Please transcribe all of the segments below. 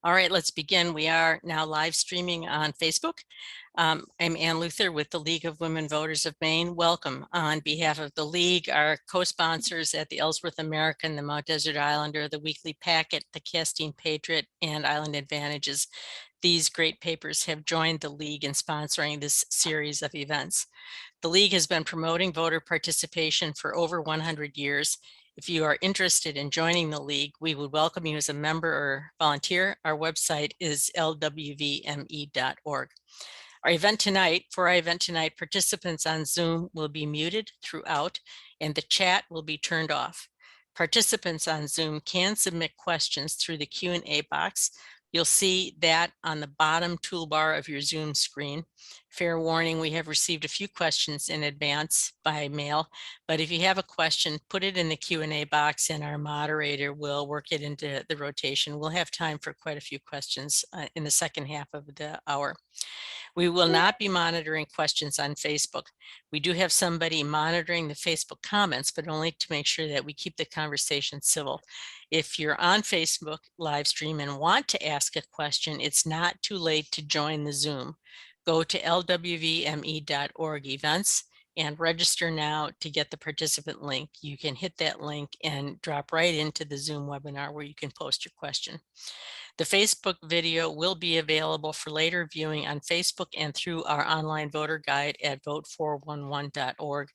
All right, let's begin. We are now live streaming on Facebook. I'm Ann Luther with the League of Women Voters of Maine. Welcome. On behalf of the League, our co-sponsors at the Ellsworth American, the Mount Desert Islander, the Weekly Packet, the Castine Patriot, and Island Advantages. These great papers have joined the League in sponsoring this series of events. The League has been promoting voter participation for over 100 years. If you are interested in joining the League, we would welcome you as a member or volunteer. Our website is LWVME.org. For our event tonight, participants on Zoom will be muted throughout and the chat will be turned off. Participants on Zoom can submit questions through the Q&A box. You'll see that on the bottom toolbar of your Zoom screen. Fair warning, we have received a few questions in advance by mail, but if you have a question, put it in the Q&A box and our moderator will work it into the rotation. We'll have time for quite a few questions in the second half of the hour. We will not be monitoring questions on Facebook. We do have somebody monitoring the Facebook comments, but only to make sure that we keep the conversation civil. If you're on Facebook live stream and want to ask a question, it's not too late to join the Zoom. Go to lwvme.org events and register now to get the participant link. You can hit that link and drop right into the Zoom webinar where you can post your question. The Facebook video will be available for later viewing on Facebook and through our online voter guide at vote411.org.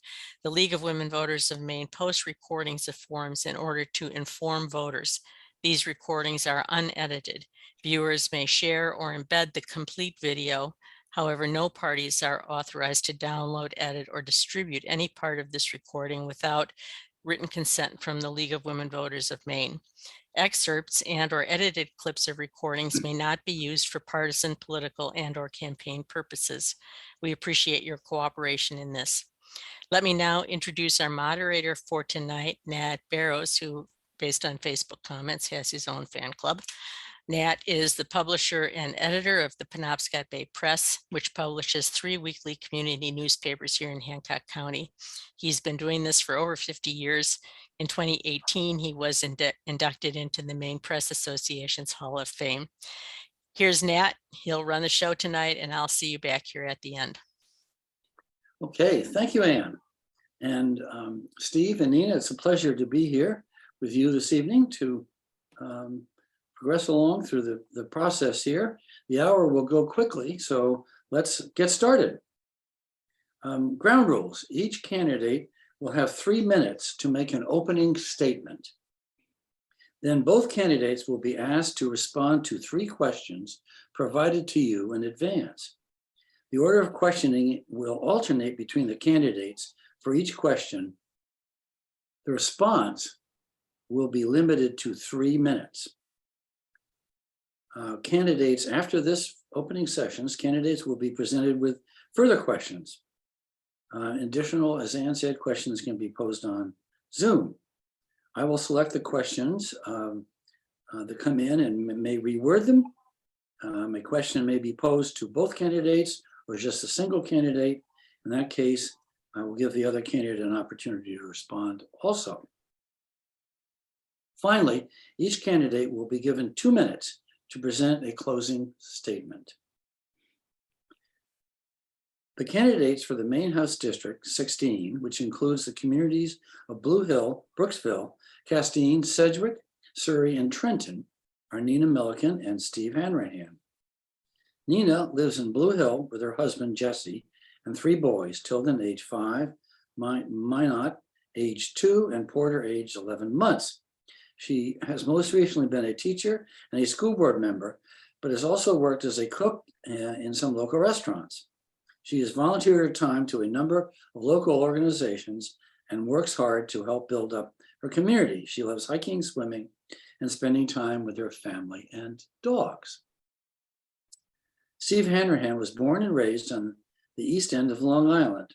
The League of Women Voters of Maine posts recordings of forums in order to inform voters. These recordings are unedited. Viewers may share or embed the complete video. However, no parties are authorized to download, edit, or distribute any part of this recording without written consent from the League of Women Voters of Maine. Excerpts and/or edited clips of recordings may not be used for partisan, political, and/or campaign purposes. We appreciate your cooperation in this. Let me now introduce our moderator for tonight, Nat Barrows, who, based on Facebook comments, has his own fan club. Nat is the publisher and editor of the Penobscot Bay Press, which publishes 3 weekly community newspapers here in Hancock County. He's been doing this for over 50 years. In 2018, he was inducted into the Maine Press Association's Hall of Fame. Here's Nat. He'll run the show tonight, and I'll see you back here at the end. Okay, thank you, Ann. And Steve and Nina, it's a pleasure to be here with you this evening to progress along through the process here. The hour will go quickly, so let's get started. Ground rules. Each candidate will have 3 minutes to make an opening statement. Then both candidates will be asked to respond to 3 questions provided to you in advance. The order of questioning will alternate between the candidates for each question. The response will be limited to 3 minutes. Candidates after this opening sessions, candidates will be presented with further questions. Additional, as Ann said, questions can be posed on Zoom. I will select the questions that come in and may reword them. A question may be posed to both candidates or just a single candidate. In that case, I will give the other candidate an opportunity to respond also. Finally, each candidate will be given 2 minutes to present a closing statement. The candidates for the Main House District 16, which includes the communities of Blue Hill, Brooksville, Castine, Sedgwick, Surry, and Trenton, are Nina Milliken and Steve Hanrahan. Nina lives in Blue Hill with her husband, Jesse, and 3 boys, Tilden, age 5, Minot, age 2, and Porter, age 11 months. She has most recently been a teacher and a school board member, but has also worked as a cook in some local restaurants. She has volunteered her time to a number of local organizations and works hard to help build up her community. She loves hiking, swimming, and spending time with her family and dogs. Steve Hanrahan was born and raised on the east end of Long Island.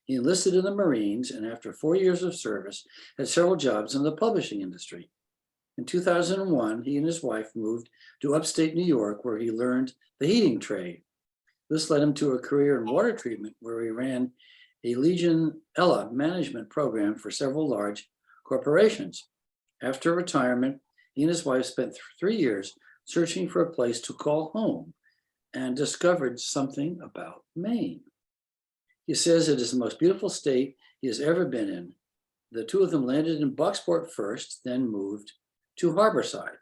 He enlisted in the Marines and after 4 years of service had several jobs in the publishing industry. In 2001, he and his wife moved to upstate New York, where he learned the heating trade. This led him to a career in water treatment, where he ran a Legionella management program for several large corporations. After retirement, he and his wife spent 3 years searching for a place to call home and discovered something about Maine. He says it is the most beautiful state he has ever been in. The two of them landed in Bucksport first, then moved to Harborside.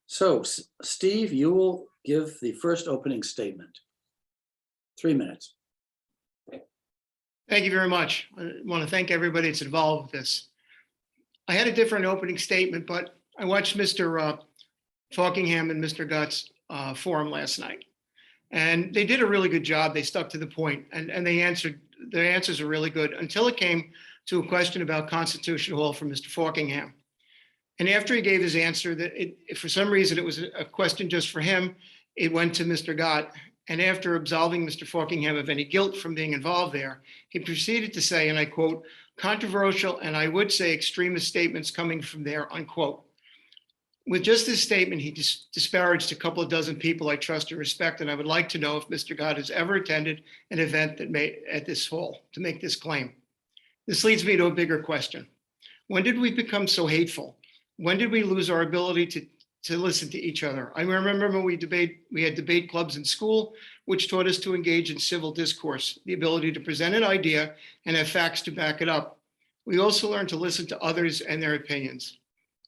So, Steve, you will give the first opening statement. 3 minutes. Thank you very much. I want to thank everybody that's involved with this. I had a different opening statement, but I watched Mr. Falkingham and Mr. Gutt's forum last night, and they did a really good job. They stuck to the point, and their answers are really good until it came to a question about constitutional law from Mr. Falkingham. And after he gave his answer, for some reason it was a question just for him, it went to Mr. Gott. And after absolving Mr. Falkingham of any guilt from being involved there, he proceeded to say, and I quote, controversial and I would say extremist statements coming from there, unquote. With just this statement, he disparaged a couple of dozen people I trust and respect, and I would like to know if Mr. Gott has ever attended an event that made at this hall to make this claim. This leads me to a bigger question. When did we become so hateful? When did we lose our ability to listen to each other? I remember when we had debate clubs in school, which taught us to engage in civil discourse, the ability to present an idea and have facts to back it up. We also learned to listen to others and their opinions.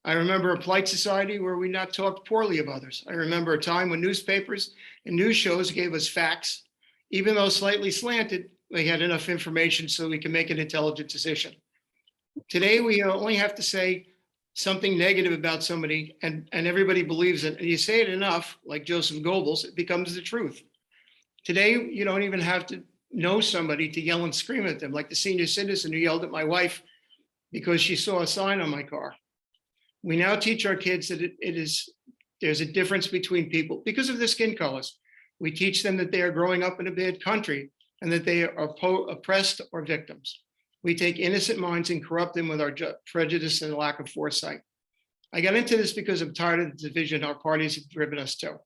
I remember a polite society where we not talked poorly of others. I remember a time when newspapers and news shows gave us facts. Even though slightly slanted, we had enough information so we can make an intelligent decision. Today, we only have to say something negative about somebody and everybody believes it. And you say it enough, like Joseph Goebbels, it becomes the truth. Today, you don't even have to know somebody to yell and scream at them, like the senior citizen who yelled at my wife because she saw a sign on my car. We now teach our kids that there's a difference between people because of their skin colors. We teach them that they are growing up in a bad country and that they are oppressed or victims. We take innocent minds and corrupt them with our prejudice and lack of foresight. I got into this because I'm tired of the division our parties have driven us to.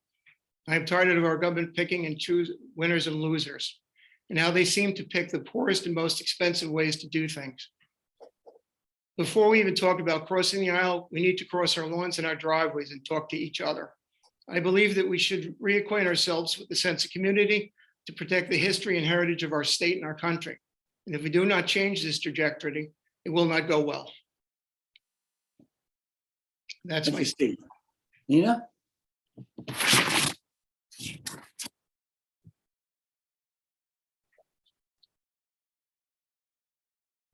I'm tired of our government picking and choose winners and losers, and how they seem to pick the poorest and most expensive ways to do things. Before we even talk about crossing the aisle, we need to cross our lawns and our driveways and talk to each other. I believe that we should reacquaint ourselves with the sense of community to protect the history and heritage of our state and our country. And if we do not change this trajectory, it will not go well. That's my Steve. Nina?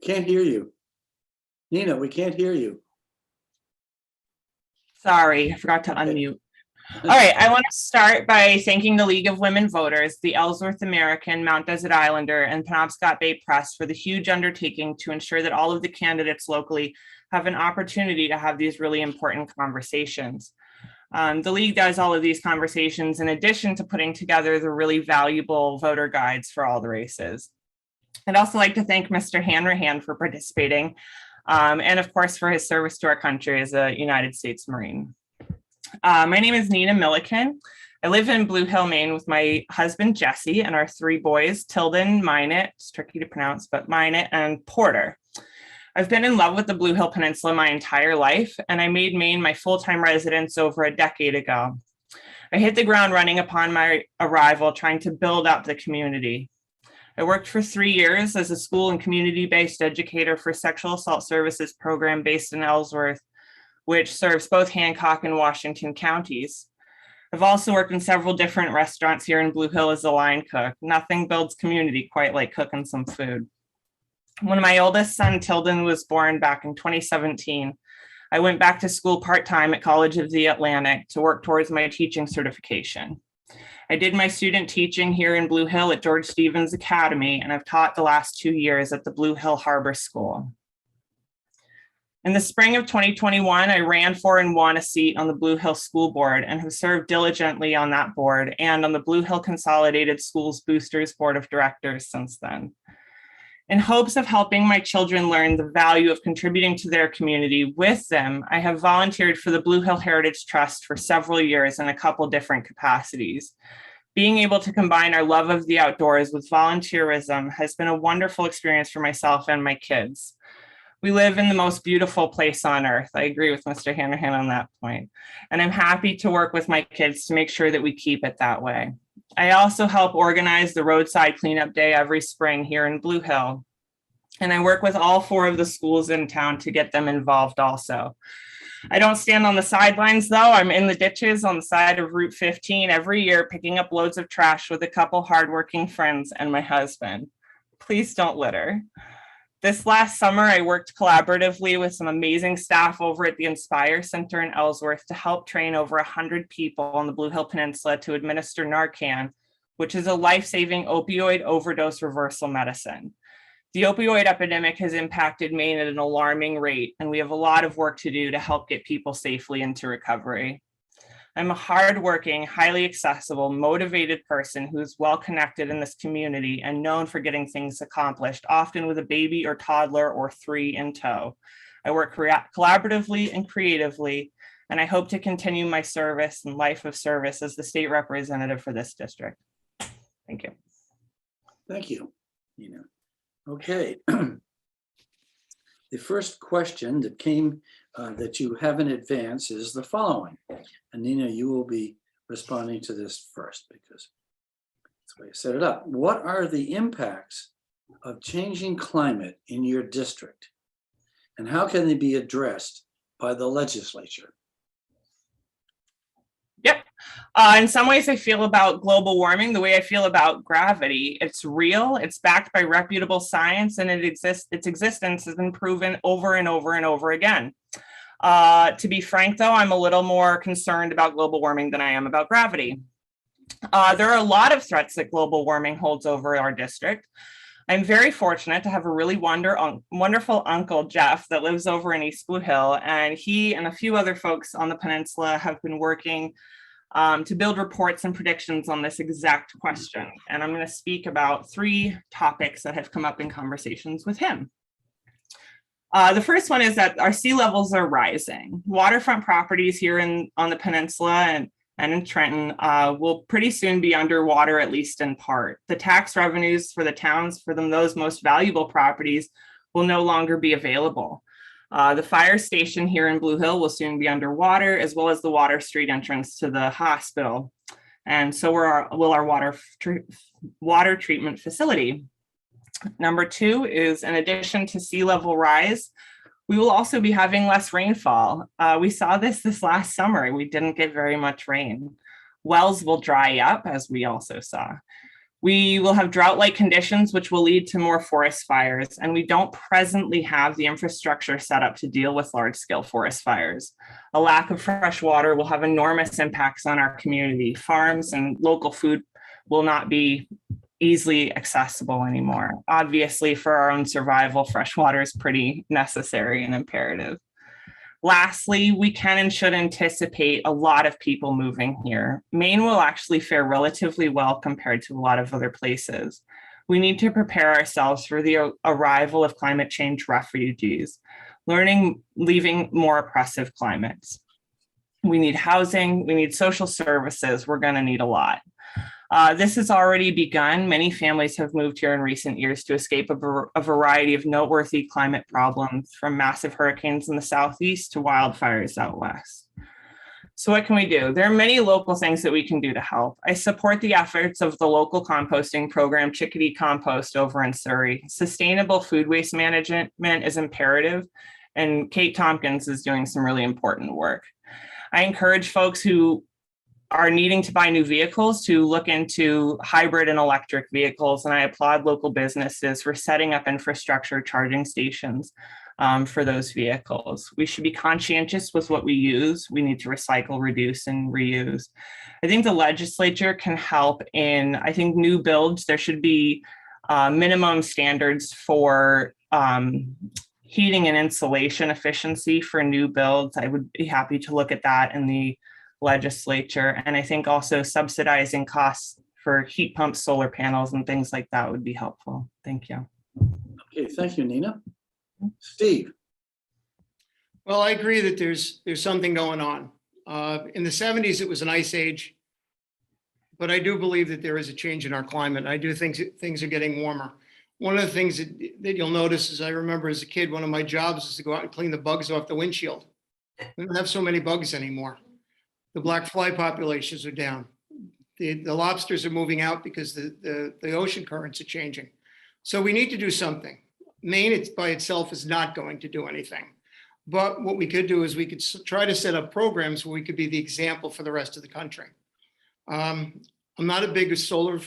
Can't hear you. Nina, we can't hear you. Sorry, I forgot to unmute. All right, I want to start by thanking the League of Women Voters, the Ellsworth American, Mount Desert Islander, and Penobscot Bay Press for the huge undertaking to ensure that all of the candidates locally have an opportunity to have these really important conversations. The League does all of these conversations in addition to putting together the really valuable voter guides for all the races. I'd also like to thank Mr. Hanrahan for participating, and of course for his service to our country as a United States Marine. My name is Nina Milliken. I live in Blue Hill, Maine with my husband, Jesse, and our 3 boys, Tilden, Minot, it's tricky to pronounce, but Minot and Porter. I've been in love with the Blue Hill Peninsula my entire life, and I made Maine my full-time residence over a decade ago. I hit the ground running upon my arrival, trying to build up the community. I worked for 3 years as a school and community-based educator for sexual assault services program based in Ellsworth, which serves both Hancock and Washington counties. I've also worked in several different restaurants here in Blue Hill as a line cook. Nothing builds community quite like cooking some food. When my oldest son, Tilden, was born back in 2017, I went back to school part-time at College of the Atlantic to work towards my teaching certification. I did my student teaching here in Blue Hill at George Stevens Academy, and I've taught the last 2 years at the Blue Hill Harbor School. In the spring of 2021, I ran for and won a seat on the Blue Hill School Board and have served diligently on that board and on the Blue Hill Consolidated Schools Boosters Board of Directors since then. In hopes of helping my children learn the value of contributing to their community with them, I have volunteered for the Blue Hill Heritage Trust for several years in a couple different capacities. Being able to combine our love of the outdoors with volunteerism has been a wonderful experience for myself and my kids. We live in the most beautiful place on earth. I agree with Mr. Hanrahan on that point. And I'm happy to work with my kids to make sure that we keep it that way. I also help organize the roadside cleanup day every spring here in Blue Hill. And I work with all 4 of the schools in town to get them involved also. I don't stand on the sidelines though. I'm in the ditches on the side of Route 15 every year, picking up loads of trash with a couple hardworking friends and my husband. Please don't litter. This last summer, I worked collaboratively with some amazing staff over at the Inspire Center in Ellsworth to help train over 100 people on the Blue Hill Peninsula to administer Narcan, which is a life-saving opioid overdose reversal medicine. The opioid epidemic has impacted Maine at an alarming rate, and we have a lot of work to do to help get people safely into recovery. I'm a hardworking, highly accessible, motivated person who's well connected in this community and known for getting things accomplished, often with a baby or toddler or 3 in tow. I work collaboratively and creatively, and I hope to continue my service and life of service as the state representative for this district. Thank you. Thank you, Nina. Okay. The first question that came that you have in advance is the following. And Nina, you will be responding to this first because that's the way I set it up. What are the impacts of changing climate in your district? And how can they be addressed by the legislature? Yep. In some ways, I feel about global warming the way I feel about gravity. It's real, it's backed by reputable science, and its existence has been proven over and over and over again. To be frank, though, I'm a little more concerned about global warming than I am about gravity. There are a lot of threats that global warming holds over our district. I'm very fortunate to have a really wonderful uncle, Jeff, that lives over in East Blue Hill, and he and a few other folks on the peninsula have been working to build reports and predictions on this exact question. And I'm going to speak about 3 topics that have come up in conversations with him. The first one is that our sea levels are rising. Waterfront properties here on the peninsula and in Trenton will pretty soon be underwater, at least in part. The tax revenues for the towns for those most valuable properties will no longer be available. The fire station here in Blue Hill will soon be underwater, as well as the Water Street entrance to the hospital. And so will our water treatment facility. Number 2 is, in addition to sea level rise, we will also be having less rainfall. We saw this last summer. We didn't get very much rain. Wells will dry up, as we also saw. We will have drought-like conditions, which will lead to more forest fires, and we don't presently have the infrastructure set up to deal with large-scale forest fires. A lack of fresh water will have enormous impacts on our community. Farms and local food will not be easily accessible anymore. Obviously, for our own survival, fresh water is pretty necessary and imperative. Lastly, we can and should anticipate a lot of people moving here. Maine will actually fare relatively well compared to a lot of other places. We need to prepare ourselves for the arrival of climate change refugees, leaving more oppressive climates. We need housing, we need social services, we're going to need a lot. This has already begun. Many families have moved here in recent years to escape a variety of noteworthy climate problems, from massive hurricanes in the southeast to wildfires out west. So what can we do? There are many local things that we can do to help. I support the efforts of the local composting program, Chickadee Compost, over in Surry. Sustainable food waste management is imperative, and Kate Tompkins is doing some really important work. I encourage folks who are needing to buy new vehicles to look into hybrid and electric vehicles, and I applaud local businesses for setting up infrastructure charging stations for those vehicles. We should be conscientious with what we use. We need to recycle, reduce, and reuse. I think the legislature can help in, new builds. There should be minimum standards for heating and insulation efficiency for new builds. I would be happy to look at that in the legislature. And I think also subsidizing costs for heat pumps, solar panels, and things like that would be helpful. Thank you. Okay, thank you, Nina. Steve. Well, I agree that there's something going on. In the 70s, it was an ice age, but I do believe that there is a change in our climate. I do think things are getting warmer. one of the things that you'll notice is I remember as a kid, one of my jobs is to go out and clean the bugs off the windshield. We don't have so many bugs anymore. The black fly populations are down. The lobsters are moving out because the ocean currents are changing. So we need to do something. Maine by itself is not going to do anything. But what we could do is we could try to set up programs where we could be the example for the rest of the country. I'm not a big solar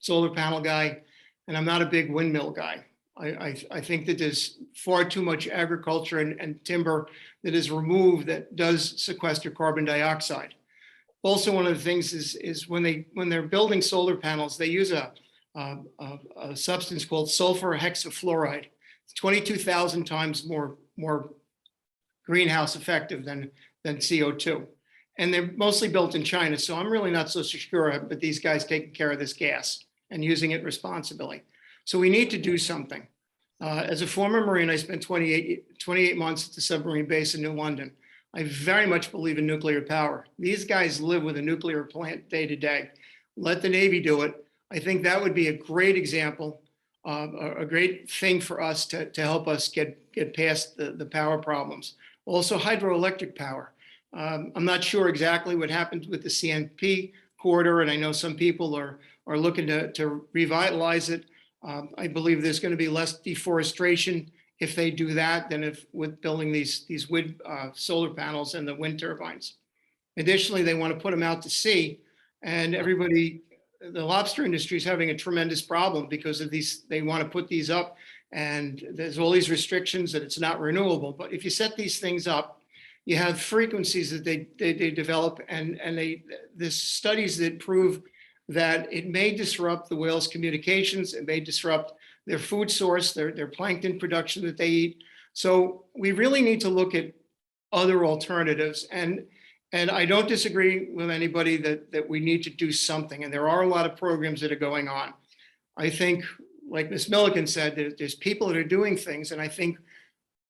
panel guy, and I'm not a big windmill guy. I think that there's far too much agriculture and timber that is removed that does sequester carbon dioxide. Also, one of the things is when they're building solar panels, they use a substance called sulfur hexafluoride. It's 22,000 times more greenhouse effective than CO2. And they're mostly built in China, so I'm really not so sure about these guys taking care of this gas and using it responsibly. So we need to do something. As a former Marine, I spent 28 months at the submarine base in New London. I very much believe in nuclear power. These guys live with a nuclear plant day to day. Let the Navy do it. I think that would be a great example, a great thing for us to help us get past the power problems. Also, hydroelectric power. I'm not sure exactly what happened with the CNP corridor, and I know some people are looking to revitalize it. I believe there's going to be less deforestation if they do that than if with building these wind solar panels and the wind turbines. Additionally, they want to put them out to sea, and everybody, the lobster industry is having a tremendous problem because of these. They want to put these up, and there's all these restrictions that it's not renewable. But if you set these things up, you have frequencies that they develop, and there's studies that prove that it may disrupt the whales' communications, it may disrupt their food source, their plankton production that they eat. So we really need to look at other alternatives. And I don't disagree with anybody that we need to do something. And there are a lot of programs that are going on. I think, like Ms. Milliken said, there's people that are doing things, and I think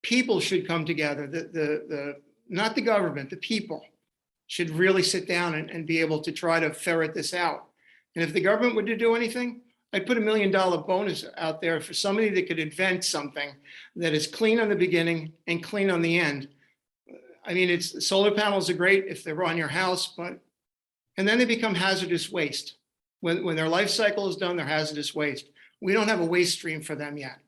people should come together. Not the government, the people should really sit down and be able to try to ferret this out. And if the government were to do anything, I'd put $1 million bonus out there for somebody that could invent something that is clean on the beginning and clean on the end. I mean, solar panels are great if they're on your house, and then they become hazardous waste. When their life cycle is done, they're hazardous waste. We don't have a waste stream for them yet.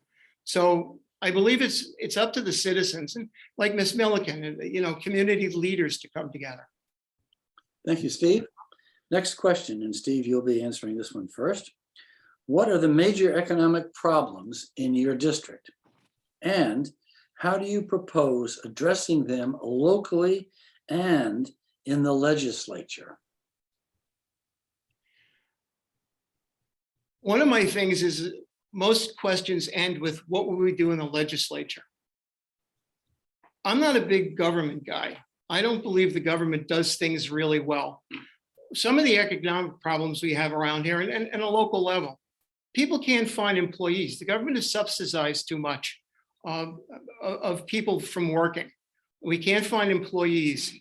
So I believe it's up to the citizens, and like Ms. Milliken, community leaders to come together. Thank you, Steve. Next question, and Steve, you'll be answering this one first. What are the major economic problems in your district? And how do you propose addressing them locally and in the legislature? One of my things is most questions end with what will we do in the legislature? I'm not a big government guy. I don't believe the government does things really well. Some of the economic problems we have around here and a local level, people can't find employees. The government has subsidized too much of people from working. We can't find employees.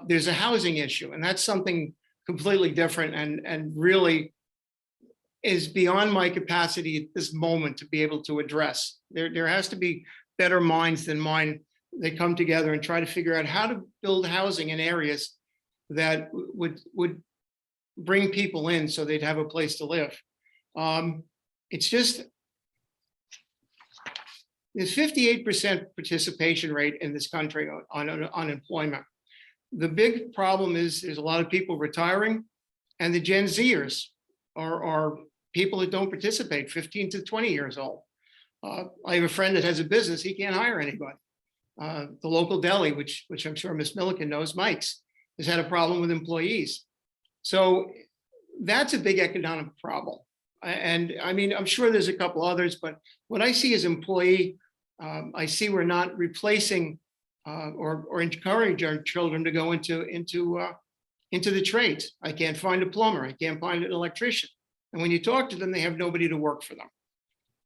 There's a housing issue, and that's something completely different and really is beyond my capacity at this moment to be able to address. There has to be better minds than mine. They come together and try to figure out how to build housing in areas that would bring people in so they'd have a place to live. It's just, there's 58% participation rate in this country on unemployment. The big problem is there's a lot of people retiring, and the Gen Zers are people that don't participate, 15 to 20 years old. I have a friend that has a business, he can't hire anybody. The local deli, which I'm sure Ms. Milliken knows, Mike's, has had a problem with employees. So that's a big economic problem. And I mean, I'm sure there's a couple others, but what I see as employee, I see we're not replacing or encouraging our children to go into the trades. I can't find a plumber, I can't find an electrician. And when you talk to them, they have nobody to work for them.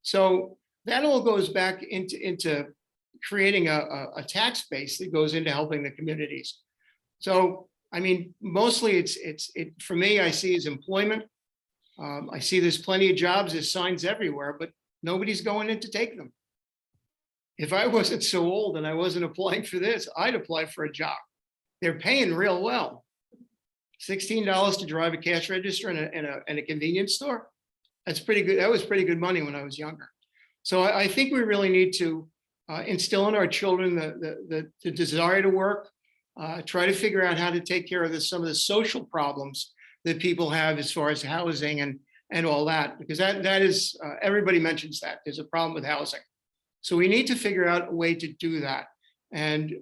So that all goes back into creating a tax base that goes into helping the communities. So, I mean, mostly it's for me, I see as employment. I see there's plenty of jobs, there's signs everywhere, but nobody's going in to take them. If I wasn't so old and I wasn't applying for this, I'd apply for a job. They're paying real well. $16 to drive a cash register in a convenience store. That's pretty good. That was pretty good money when I was younger. So I think we really need to instill in our children the desire to work, try to figure out how to take care of some of the social problems that people have as far as housing and all that, because that is, everybody mentions that there's a problem with housing. So we need to figure out a way to do that. And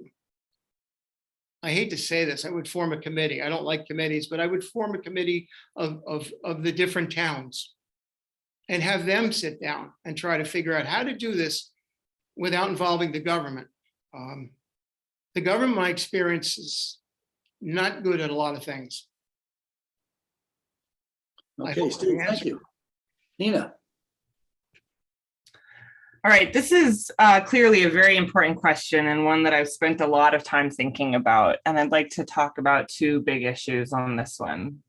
I hate to say this, I would form a committee. I don't like committees, but I would form a committee of the different towns and have them sit down and try to figure out how to do this without involving the government. The government, my experience, is not good at a lot of things. Okay, Steve, thank you. Nina. All right, this is clearly a very important question and one that I've spent a lot of time thinking about. And I'd like to talk about two big issues on this one.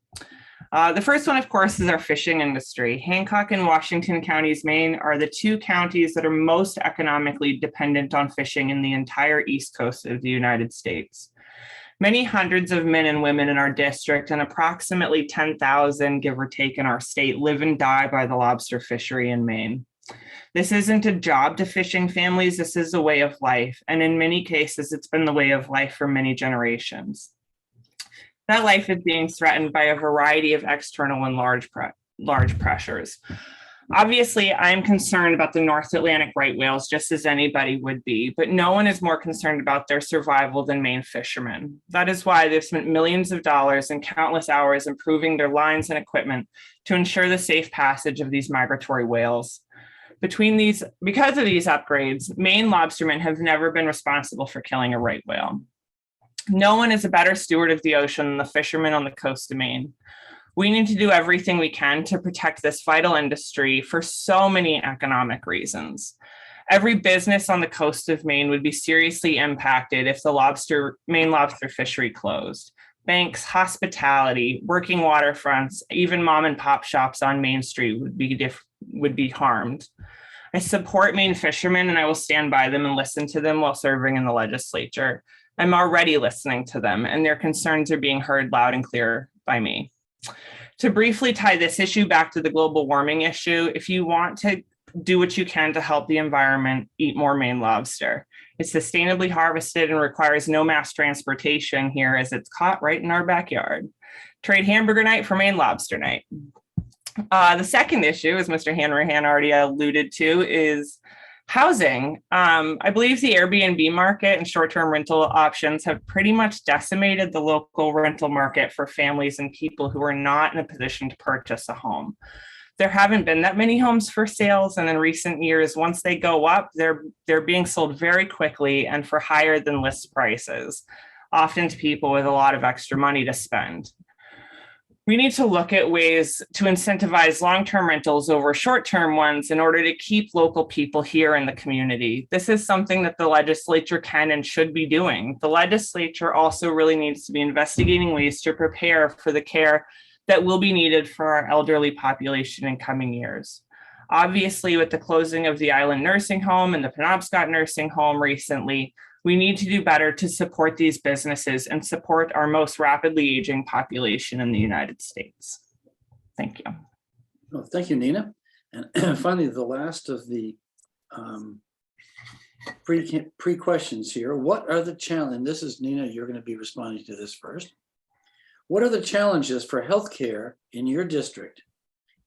The first one, of course, is our fishing industry. Hancock and Washington counties, Maine, are the two counties that are most economically dependent on fishing in the entire east coast of the United States. Many hundreds of men and women in our district and approximately 10,000, give or take, in our state live and die by the lobster fishery in Maine. This isn't a job to fishing families, this is a way of life. And in many cases, it's been the way of life for many generations. That life is being threatened by a variety of external and large pressures. Obviously, I'm concerned about the North Atlantic right whales, just as anybody would be, but no one is more concerned about their survival than Maine fishermen. That is why they've spent millions of dollars and countless hours improving their lines and equipment to ensure the safe passage of these migratory whales. Because of these upgrades, Maine lobstermen have never been responsible for killing a right whale. No one is a better steward of the ocean than the fishermen on the coast of Maine. We need to do everything we can to protect this vital industry for so many economic reasons. Every business on the coast of Maine would be seriously impacted if the Maine lobster fishery closed. Banks, hospitality, working waterfronts, even mom and pop shops on Main Street would be harmed. I support Maine fishermen and I will stand by them and listen to them while serving in the legislature. I'm already listening to them and their concerns are being heard loud and clear by me. To briefly tie this issue back to the global warming issue, if you want to do what you can to help the environment, eat more Maine lobster. It's sustainably harvested and requires no mass transportation here as it's caught right in our backyard. Trade hamburger night for Maine lobster night. The second issue, as Mr. Hanrahan already alluded to, is housing. I believe the Airbnb market and short-term rental options have pretty much decimated the local rental market for families and people who are not in a position to purchase a home. There haven't been that many homes for sales, and in recent years, once they go up, they're being sold very quickly and for higher than list prices, often to people with a lot of extra money to spend. We need to look at ways to incentivize long-term rentals over short-term ones in order to keep local people here in the community. This is something that the legislature can and should be doing. The legislature also really needs to be investigating ways to prepare for the care that will be needed for our elderly population in coming years. Obviously, with the closing of the Island Nursing Home and the Penobscot Nursing Home recently, we need to do better to support these businesses and support our most rapidly aging population in the United States. Thank you. Well, thank you, Nina. And finally, the last of the pre-questions here. What are the challenges? And this is Nina, you're going to be responding to this first. What are the challenges for healthcare in your district,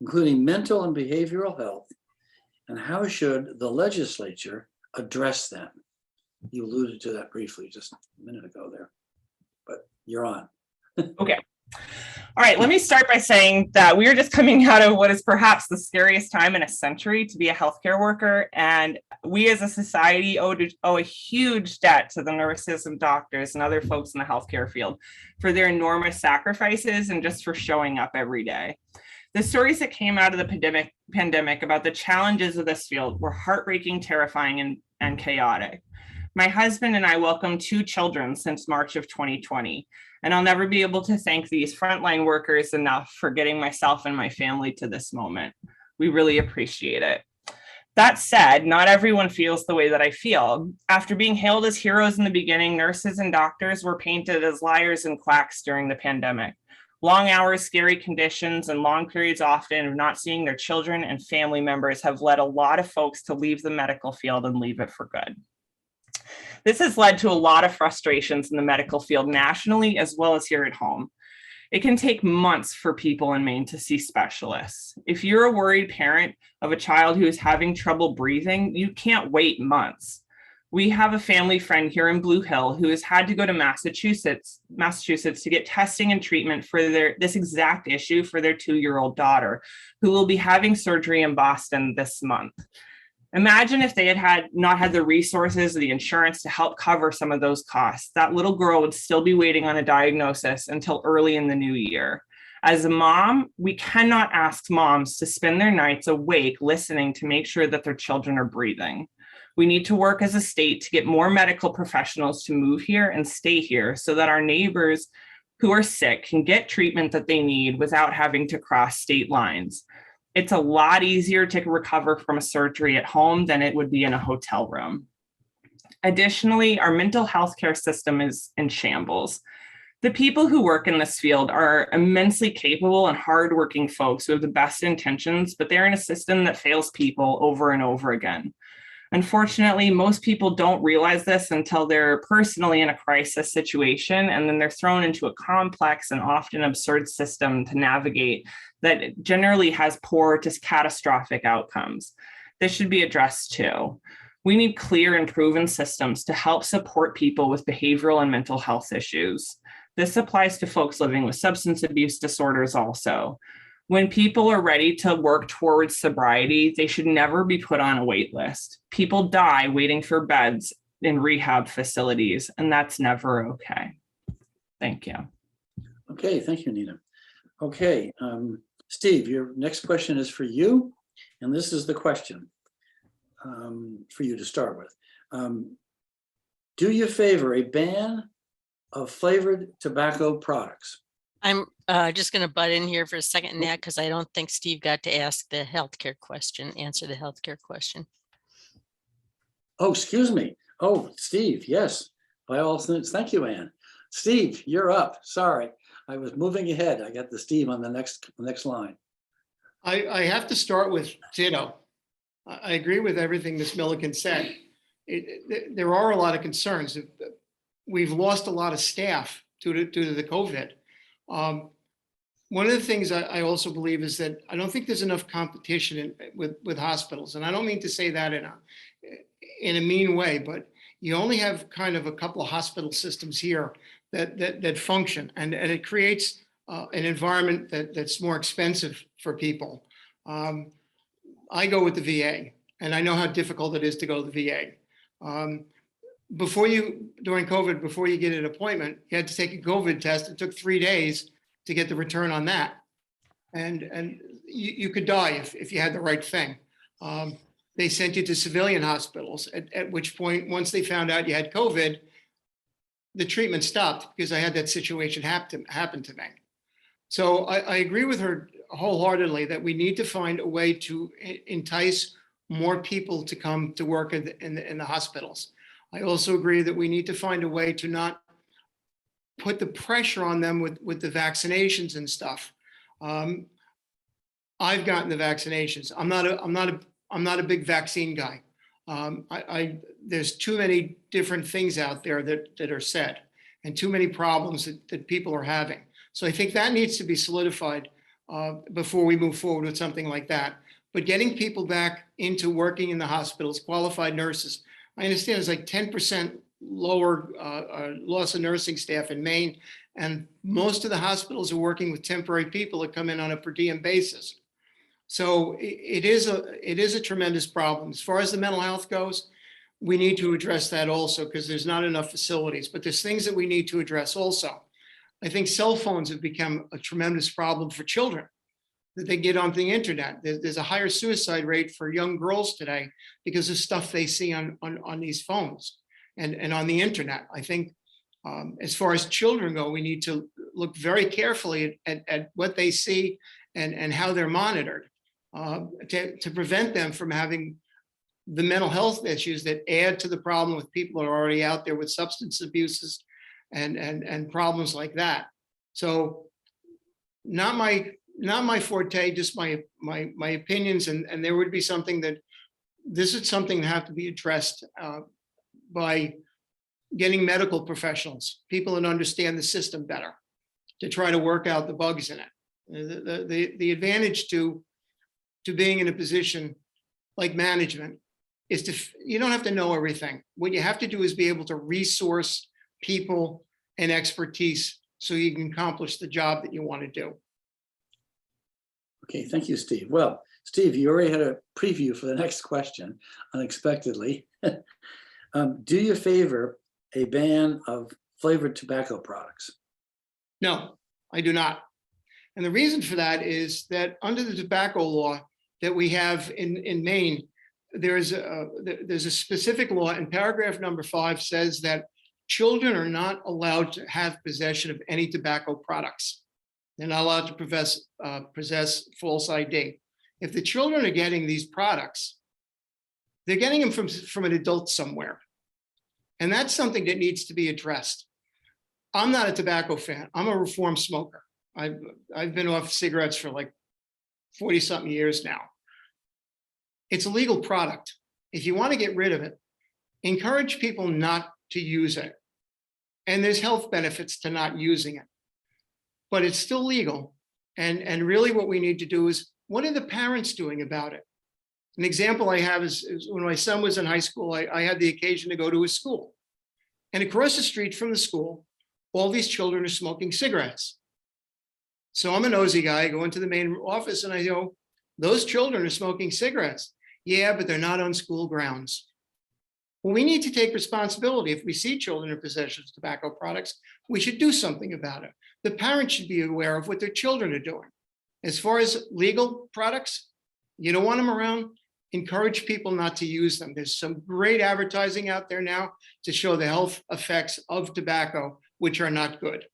including mental and behavioral health, and how should the legislature address them? You alluded to that briefly just a minute ago there, but you're on. Okay. All right, let me start by saying that we are just coming out of what is perhaps the scariest time in a century to be a healthcare worker. And we as a society owe a huge debt to the nurses and doctors and other folks in the healthcare field for their enormous sacrifices and just for showing up every day. The stories that came out of the pandemic about the challenges of this field were heartbreaking, terrifying, and chaotic. My husband and I welcomed 2 children since March of 2020. And I'll never be able to thank these frontline workers enough for getting myself and my family to this moment. We really appreciate it. That said, not everyone feels the way that I feel. After being hailed as heroes in the beginning, nurses and doctors were painted as liars and quacks during the pandemic. Long hours, scary conditions, and long periods often of not seeing their children and family members have led a lot of folks to leave the medical field and leave it for good. This has led to a lot of frustrations in the medical field nationally, as well as here at home. It can take months for people in Maine to see specialists. If you're a worried parent of a child who is having trouble breathing, you can't wait months. We have a family friend here in Blue Hill who has had to go to Massachusetts to get testing and treatment for this exact issue for their 2-year-old daughter, who will be having surgery in Boston this month. Imagine if they had not had the resources or the insurance to help cover some of those costs. That little girl would still be waiting on a diagnosis until early in the new year. As a mom, we cannot ask moms to spend their nights awake listening to make sure that their children are breathing. We need to work as a state to get more medical professionals to move here and stay here so that our neighbors who are sick can get treatment that they need without having to cross state lines. It's a lot easier to recover from a surgery at home than it would be in a hotel room. Additionally, our mental health care system is in shambles. The people who work in this field are immensely capable and hardworking folks who have the best intentions, but they're in a system that fails people over and over again. Unfortunately, most people don't realize this until they're personally in a crisis situation, and then they're thrown into a complex and often absurd system to navigate that generally has poor to catastrophic outcomes. This should be addressed too. We need clear and proven systems to help support people with behavioral and mental health issues. This applies to folks living with substance abuse disorders also. When people are ready to work towards sobriety, they should never be put on a wait list. People die waiting for beds in rehab facilities, and that's never okay. Thank you. Okay, thank you, Nina. Okay, Steve, your next question is for you, and this is the question for you to start with. Do you favor a ban of flavored tobacco products? I'm just going to butt in here for a second, Nat, because I don't think Steve got to ask the healthcare question, answer the healthcare question. Oh, excuse me. Oh, Steve, yes, by all means. Thank you, Ann. Steve, you're up. Sorry, I was moving ahead. I got the Steve on the next line. I have to start with ditto. I agree with everything Ms. Milliken said. There are a lot of concerns. We've lost a lot of staff due to the COVID. One of the things I also believe is that I don't think there's enough competition with hospitals. And I don't mean to say that in a mean way, but you only have kind of a couple of hospital systems here that function, and it creates an environment that's more expensive for people. I go with the VA, and I know how difficult it is to go to the VA. During COVID, before you get an appointment, you had to take a COVID test. It took 3 days to get the return on that. And you could die if you had the right thing. They sent you to civilian hospitals, at which point, once they found out you had COVID, the treatment stopped because I had that situation happen to me. So I agree with her wholeheartedly that we need to find a way to entice more people to come to work in the hospitals. I also agree that we need to find a way to not put the pressure on them with the vaccinations and stuff. I've gotten the vaccinations. I'm not a big vaccine guy. There's too many different things out there that are said, and too many problems that people are having. So I think that needs to be solidified before we move forward with something like that. But getting people back into working in the hospitals, qualified nurses, I understand it's like 10% lower loss of nursing staff in Maine, and most of the hospitals are working with temporary people that come in on a per diem basis. So it is a tremendous problem. As far as the mental health goes, we need to address that also, because there's not enough facilities, but there's things that we need to address also. I think cell phones have become a tremendous problem for children, that they get onto the internet. There's a higher suicide rate for young girls today because of stuff they see on these phones and on the internet. I think As far as children go, we need to look very carefully at what they see and how they're monitored to prevent them from having the mental health issues that add to the problem with people that are already out there with substance abuses and problems like that. So not my forte, just my opinions, and there would be something that this is something that have to be addressed by getting medical professionals, people that understand the system better, to try to work out the bugs in it. The advantage to being in a position like management is you don't have to know everything. What you have to do is be able to resource people and expertise so you can accomplish the job that you want to do. Okay, thank you, Steve. Well, Steve, you already had a preview for the next question, unexpectedly. Do you favor a ban of flavored tobacco products? No, I do not. And the reason for that is that under the tobacco law that we have in Maine, there's a specific law, and paragraph number 5 says that children are not allowed to have possession of any tobacco products. They're not allowed to possess false ID. If the children are getting these products, they're getting them from an adult somewhere. And that's something that needs to be addressed. I'm not a tobacco fan. I'm a reformed smoker. I've been off cigarettes for like 40 something years now. It's a legal product. If you want to get rid of it, encourage people not to use it. And there's health benefits to not using it, but it's still legal. And really what we need to do is, what are the parents doing about it? An example I have is when my son was in high school, I had the occasion to go to his school. And across the street from the school, all these children are smoking cigarettes. So I'm a nosy guy, I go into the main office and I go, those children are smoking cigarettes. Yeah, but they're not on school grounds. Well, we need to take responsibility. If we see children in possession of tobacco products, we should do something about it. The parents should be aware of what their children are doing. As far as legal products, you don't want them around, encourage people not to use them. There's some great advertising out there now to show the health effects of tobacco, which are not good.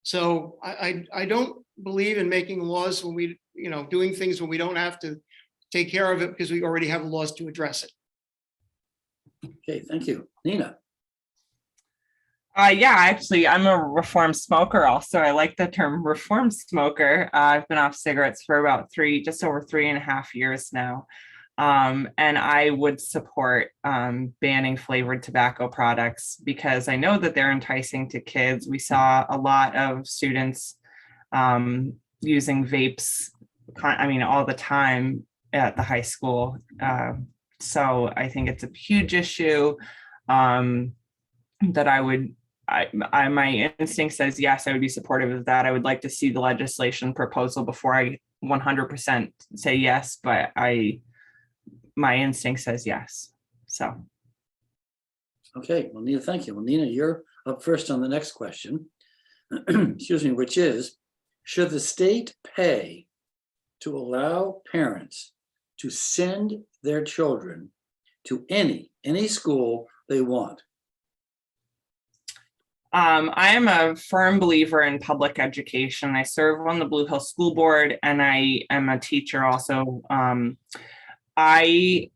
So I don't believe in making laws when we, doing things when we don't have to take care of it because we already have laws to address it. Okay, thank you. Nina? Yeah, actually, I'm a reformed smoker also. I like the term reformed smoker. I've been off cigarettes for about just over 3.5 years now. And I would support banning flavored tobacco products because I know that they're enticing to kids. We saw a lot of students using vapes, all the time at the high school. So I think it's a huge issue that my instinct says, yes, I would be supportive of that. I would like to see the legislation proposal before I 100% say yes, but my instinct says yes. So. Okay, well, Nina, thank you. Well, Nina, you're up first on the next question, excuse me, which is, should the state pay to allow parents to send their children to any school they want? I am a firm believer in public education. I serve on the Blue Hill School Board and I am a teacher also. I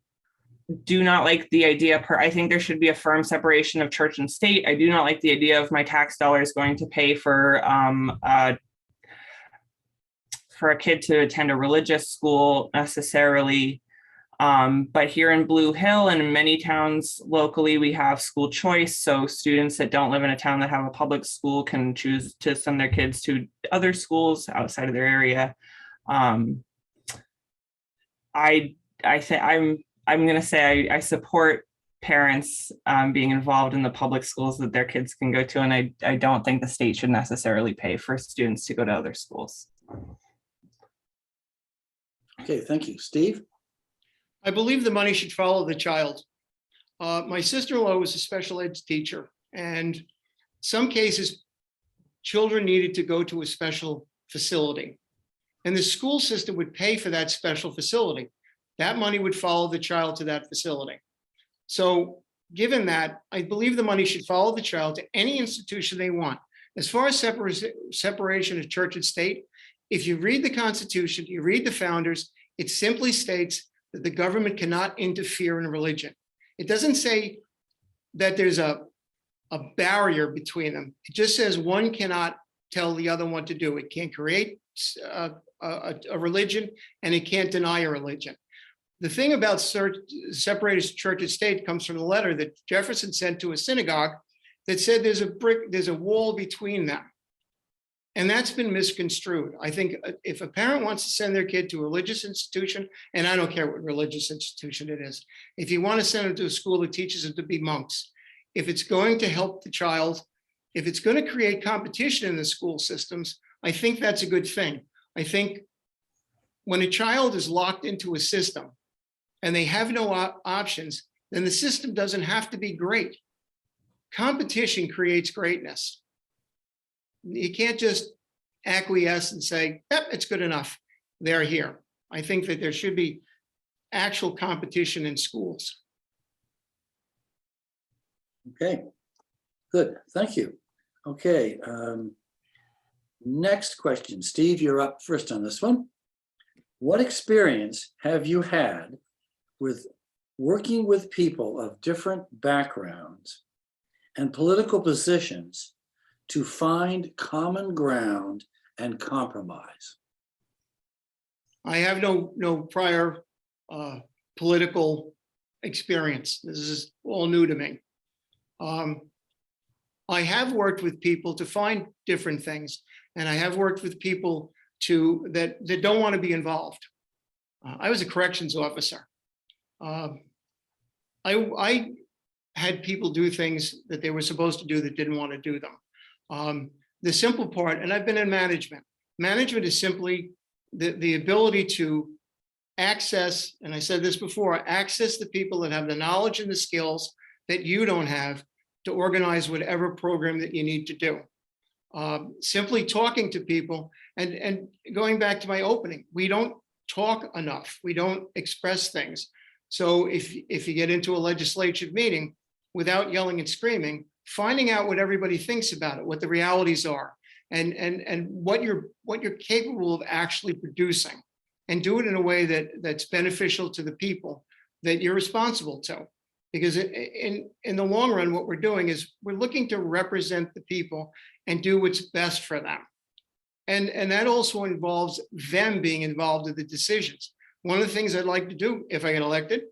do not like the idea I think there should be a firm separation of church and state. I do not like the idea of my tax dollars going to pay for a kid to attend a religious school necessarily. But here in Blue Hill and in many towns locally, we have school choice. So students that don't live in a town that have a public school can choose to send their kids to other schools outside of their area. I'm going to say I support parents being involved in the public schools that their kids can go to. And I don't think the state should necessarily pay for students to go to other schools. Okay, thank you. Steve? I believe the money should follow the child. My sister-in-law was a special ed teacher, and some cases, children needed to go to a special facility, and the school system would pay for that special facility. That money would follow the child to that facility. So given that, I believe the money should follow the child to any institution they want. As far as separation of church and state, if you read the Constitution, you read the founders, it simply states that the government cannot interfere in religion. It doesn't say that there's a barrier between them. It just says one cannot tell the other what to do. It can't create a religion, and it can't deny a religion. The thing about separated church and state comes from the letter that Jefferson sent to a synagogue that said there's a wall between them. And that's been misconstrued. I think if a parent wants to send their kid to a religious institution, and I don't care what religious institution it is, if you want to send them to a school that teaches them to be monks, if it's going to help the child, if it's going to create competition in the school systems, I think that's a good thing. I think when a child is locked into a system and they have no options, then the system doesn't have to be great. Competition creates greatness. You can't just acquiesce and say, yep, it's good enough. They're here. I think that there should be actual competition in schools. Okay, good, thank you. Okay, next question. Steve, you're up first on this one. What experience have you had with working with people of different backgrounds and political positions to find common ground and compromise? I have no prior political experience. This is all new to me. I have worked with people to find different things, and I have worked with people that don't want to be involved. I was a corrections officer. I had people do things that they were supposed to do that didn't want to do them. The simple part, and I've been in management. Management is simply the ability to access, and I said this before, access the people that have the knowledge and the skills that you don't have to organize whatever program that you need to do. Simply talking to people, and going back to my opening, we don't talk enough. We don't express things. So if you get into a legislative meeting without yelling and screaming, finding out what everybody thinks about it, what the realities are, and what you're capable of actually producing, and do it in a way that's beneficial to the people that you're responsible to. Because in the long run, what we're doing is we're looking to represent the people and do what's best for them. And that also involves them being involved in the decisions. One of the things I'd like to do if I get elected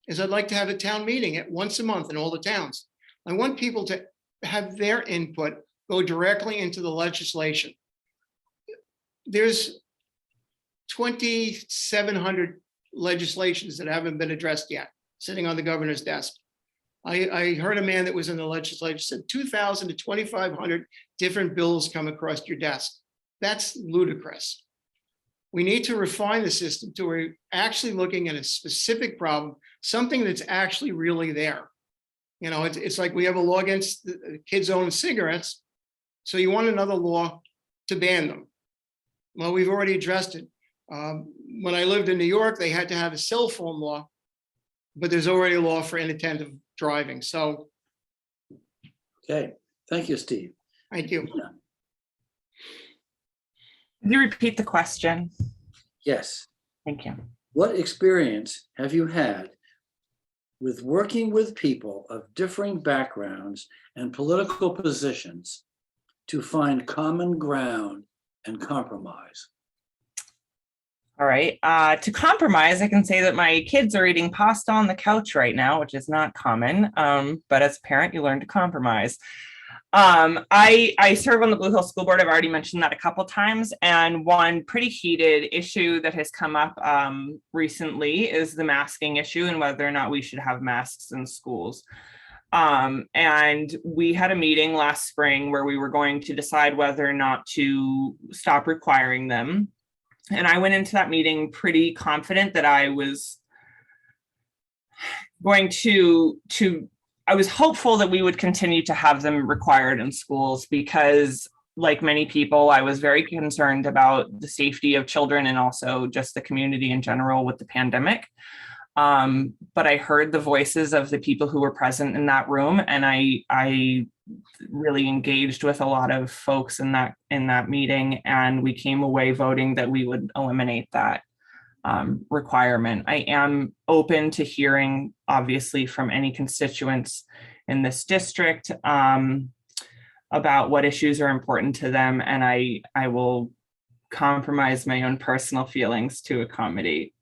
is I'd like to have a town meeting once a month in all the towns. I want people to have their input go directly into the legislation. There's 2,700 legislations that haven't been addressed yet, sitting on the governor's desk. I heard a man that was in the legislature said 2,000 to 2,500 different bills come across your desk. That's ludicrous. We need to refine the system to where we're actually looking at a specific problem, something that's actually really there. You know, it's like we have a law against the kids owning cigarettes, so you want another law to ban them. Well, we've already addressed it. When I lived in New York, they had to have a cell phone law, but there's already a law for inattentive driving. So, Okay, thank you, Steve. thank you. Yeah. Could you repeat the question? Yes. Thank you. What experience have you had with working with people of differing backgrounds and political positions to find common ground and compromise? All right. To compromise, I can say that my kids are eating pasta on the couch right now, which is not common. But as a parent, you learn to compromise. I serve on the Blue Hill School Board. I've already mentioned that a couple times. And one pretty heated issue that has come up recently is the masking issue and whether or not we should have masks in schools. And we had a meeting last spring where we were going to decide whether or not to stop requiring them. And I went into that meeting pretty confident that I was going I was hopeful that we would continue to have them required in schools because, like many people, I was very concerned about the safety of children and also just the community in general with the pandemic. But I heard the voices of the people who were present in that room, and I really engaged with a lot of folks in that meeting, and we came away voting that we would eliminate that requirement. I am open to hearing, obviously, from any constituents in this district about what issues are important to them, and I will compromise my own personal feelings to accommodate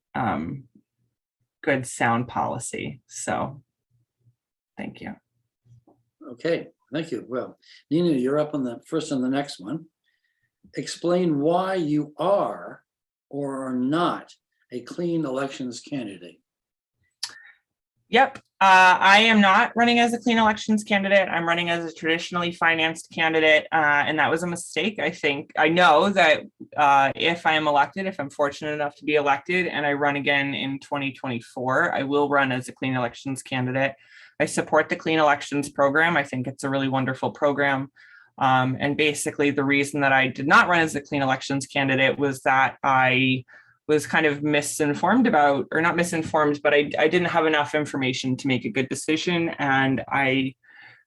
good sound policy. So thank you. Okay, thank you. Well, Nina, you're up on the next one. Explain why you are or are not a clean elections candidate. Yep. I am not running as a clean elections candidate. I'm running as a traditionally financed candidate. And that was a mistake. I know that if I am elected, if I'm fortunate enough to be elected and I run again in 2024, I will run as a clean elections candidate. I support the clean elections program. I think it's a really wonderful program. And basically the reason that I did not run as a clean elections candidate was that I was kind of misinformed about, or not misinformed, but I didn't have enough information to make a good decision. And I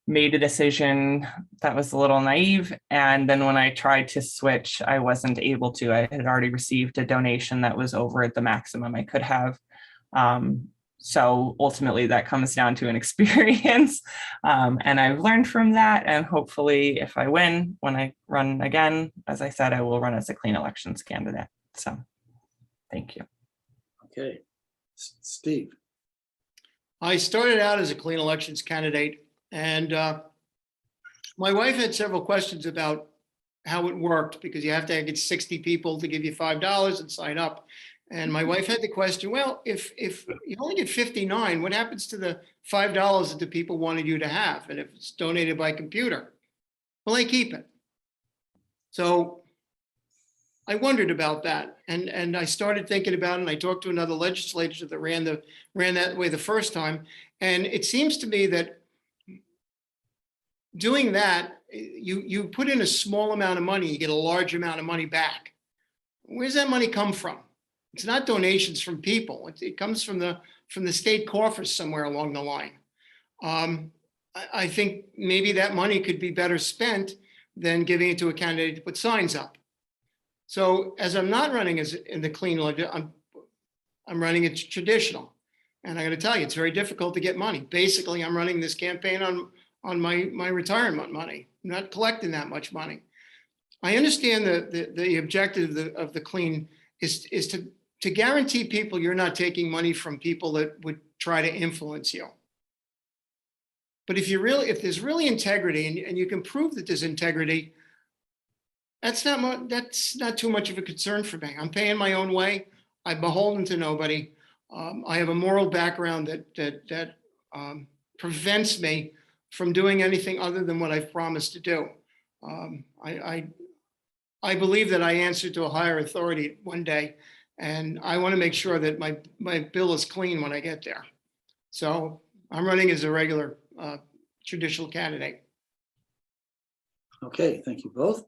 made a decision that was a little naive. And then when I tried to switch, I wasn't able to. I had already received a donation that was over the maximum I could have. So ultimately that comes down to an experience. And I've learned from that. And hopefully if I win, when I run again, as I said, I will run as a clean elections candidate. So thank you. Okay, Steve. I started out as a clean elections candidate, and my wife had several questions about how it worked, because you have to get 60 people to give you $5 and sign up. And my wife had the question, well, if you only get 59, what happens to the $5 that the people wanted you to have? And if it's donated by computer, well, they keep it. So I wondered about that, and I started thinking about it, and I talked to another legislator that ran that way the first time. And it seems to me that doing that, you put in a small amount of money, you get a large amount of money back. Where's that money come from? It's not donations from people. It comes from the state coffers somewhere along the line. I think maybe that money could be better spent than giving it to a candidate to put signs up. So as I'm not running as in the clean, I'm running it traditional. And I got to tell you, it's very difficult to get money. Basically, I'm running this campaign on my retirement money. I'm not collecting that much money. I understand the objective of the clean is to guarantee people you're not taking money from people that would try to influence you. But if there's really integrity, and you can prove that there's integrity, that's not too much of a concern for me. I'm paying my own way. I'm beholden to nobody. I have a moral background that prevents me from doing anything other than what I've promised to do. I believe that I answer to a higher authority one day, and I want to make sure that my bill is clean when I get there. So I'm running as a regular traditional candidate. Okay, thank you both.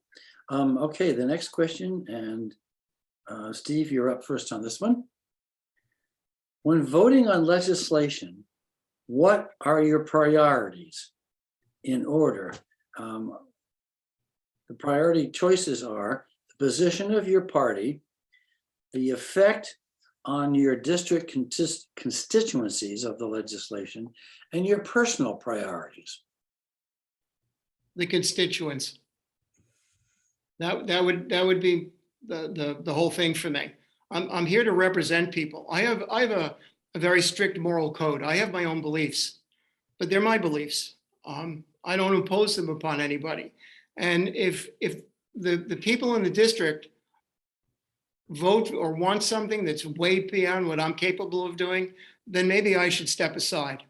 Okay, the next question, and Steve, you're up first on this one. When voting on legislation, what are your priorities in order? The priority choices are the position of your party, the effect on your district constituencies of the legislation, and your personal priorities. The constituents. That would be the whole thing for me. I'm here to represent people. I have a very strict moral code. I have my own beliefs, but they're my beliefs. I don't impose them upon anybody. And if the people in the district vote or want something that's way beyond what I'm capable of doing, then maybe I should step aside.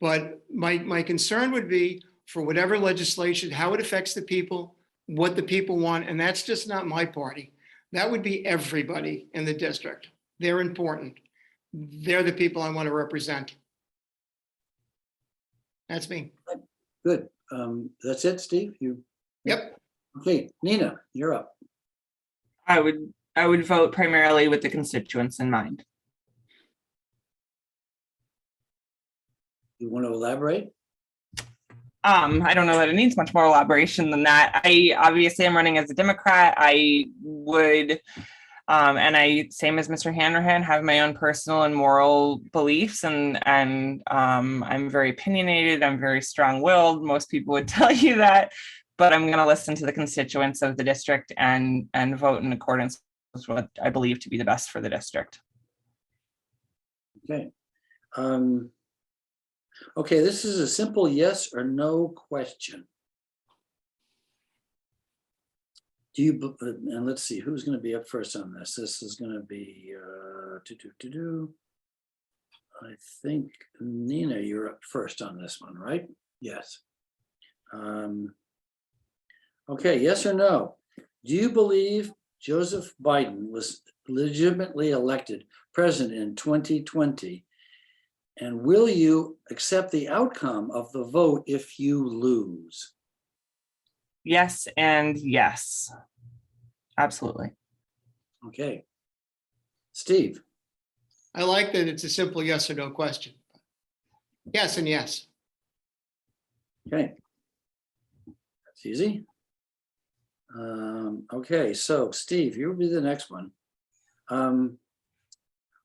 But my concern would be for whatever legislation, how it affects the people, what the people want, and that's just not my party. That would be everybody in the district. They're important. They're the people I want to represent. That's me. Good. That's it, Steve? Yep. Okay, Nina, you're up. I would vote primarily with the constituents in mind. You want to elaborate? I don't know that it needs much more elaboration than that. I obviously am running as a Democrat. I would, and I, same as Mr. Hanrahan, have my own personal and moral beliefs, and I'm very opinionated. I'm very strong-willed. Most people would tell you that, but I'm going to listen to the constituents of the district and vote in accordance with what I believe to be the best for the district. Okay. Okay, this is a simple yes or no question. Do you, and let's see, who's going to be up first on this? This is going to be, I think, Nina, you're up first on this one, right? Yes. Okay, yes or no? Do you believe Joseph Biden was legitimately elected president in 2020? And will you accept the outcome of the vote if you lose? Yes and yes. Absolutely. Okay. Steve? I like that it's a simple yes or no question. Yes and yes. Okay. That's easy. Okay, so Steve, you'll be the next one.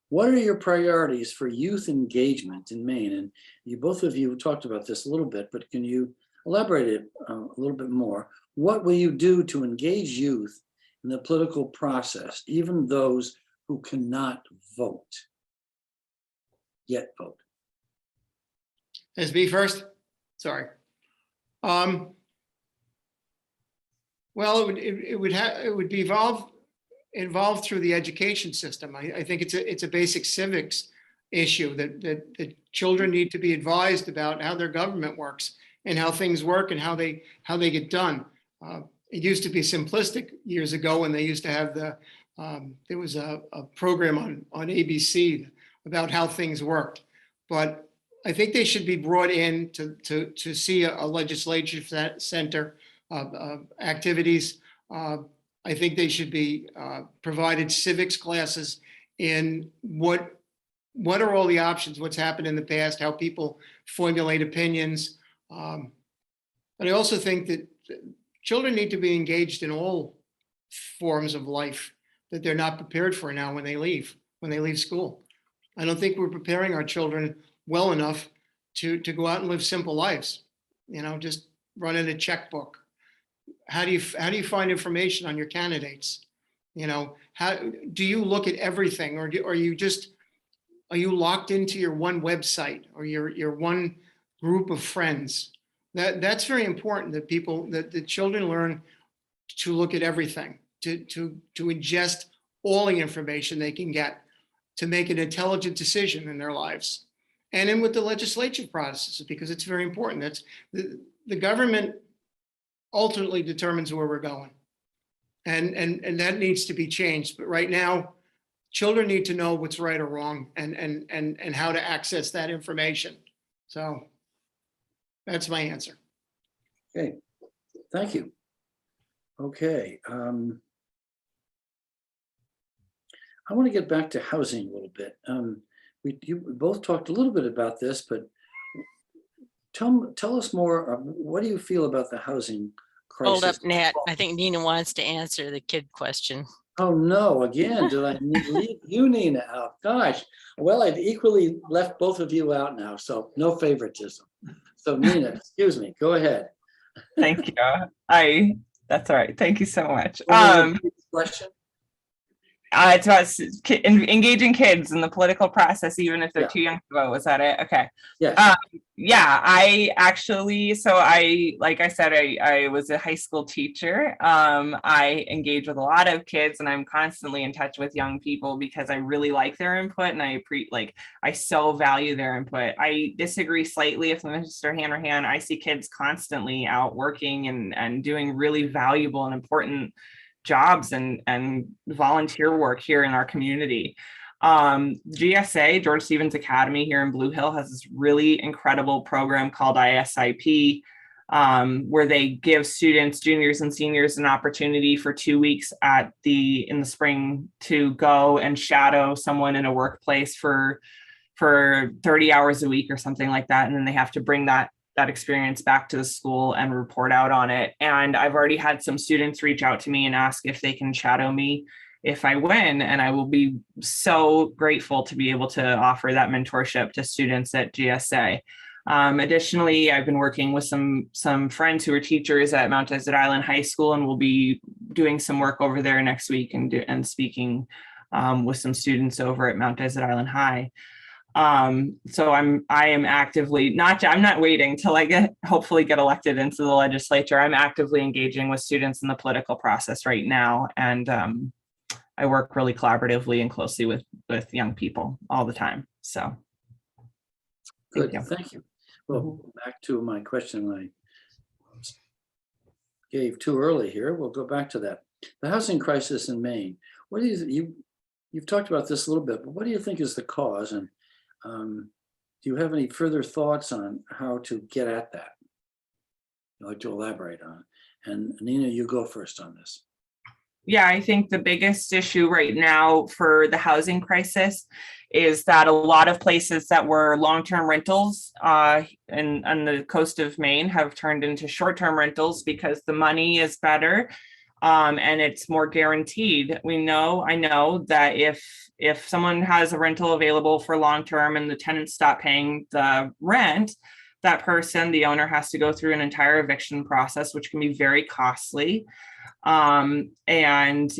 What are your priorities for youth engagement in Maine? And you, both of you talked about this a little bit, but can you elaborate it a little bit more? What will you do to engage youth in the political process, even those who cannot vote, yet vote? As me first? Sorry. Well, it would be involved through the education system. I think it's a basic civics issue that children need to be advised about how their government works and how things work and how they get done. It used to be simplistic years ago when they used to have there was a program on ABC about how things worked. But I think they should be brought in to see a legislature center activities. I think they should be provided civics classes in what are all the options, what's happened in the past, how people formulate opinions. But I also think that children need to be engaged in all forms of life that they're not prepared for now when they leave school. I don't think we're preparing our children well enough to go out and live simple lives, just running a checkbook. How do you find information on your candidates? How do you look at everything, or are you locked into your one website or your one group of friends? That's very important, that the children learn to look at everything, to ingest all the information they can get to make an intelligent decision in their lives. And then with the legislative processes, because it's very important. That's the government ultimately determines where we're going. And that needs to be changed. But right now, children need to know what's right or wrong and how to access that information. So that's my answer. Okay, thank you. Okay. I want to get back to housing a little bit. You both talked a little bit about this, but tell us more. What do you feel about the housing crisis? Hold up, Nat. I think Nina wants to answer the kid question. Oh no, again, did I leave you, Nina, out? Gosh, well, I've equally left both of you out now, so no favoritism. So Nina, excuse me, go ahead. Thank you. That's all right. Thank you so much. Question? It's about engaging kids in the political process, even if they're Yeah. too young to vote. Was that it? Okay. Yes. Yeah, I actually, like I said, I was a high school teacher. I engage with a lot of kids, and I'm constantly in touch with young people because I really like their input, and I so value their input. I disagree slightly with Mr. Hanrahan. I see kids constantly out working and doing really valuable and important jobs and volunteer work here in our community. GSA, George Stevens Academy here in Blue Hill, has this really incredible program called ISIP, where they give students, juniors and seniors, an opportunity for 2 weeks in the spring to go and shadow someone in a workplace for for 30 hours a week or something like that. And then they have to bring that experience back to the school and report out on it. And I've already had some students reach out to me and ask if they can shadow me if I win. And I will be so grateful to be able to offer that mentorship to students at GSA. Additionally, I've been working with some friends who are teachers at Mount Desert Island High School, and we'll be doing some work over there next week and speaking with some students over at Mount Desert Island High. So I am actively I'm not waiting till I hopefully get elected into the legislature. I'm actively engaging with students in the political process right now. And I work really collaboratively and closely with young people all the time. So. Good, thank you. Well, back to my question I gave too early here. We'll go back to that. The housing crisis in Maine. What do you've talked about this a little bit, but what do you think is the cause? And do you have any further thoughts on how to get at that? You'd like to elaborate on it? And Nina, you go first on this. Yeah, I think the biggest issue right now for the housing crisis is that a lot of places that were long-term rentals on the coast of Maine have turned into short-term rentals because the money is better and it's more guaranteed. I know that if someone has a rental available for long-term and the tenants stop paying the rent, that person, the owner, has to go through an entire eviction process, which can be very costly. And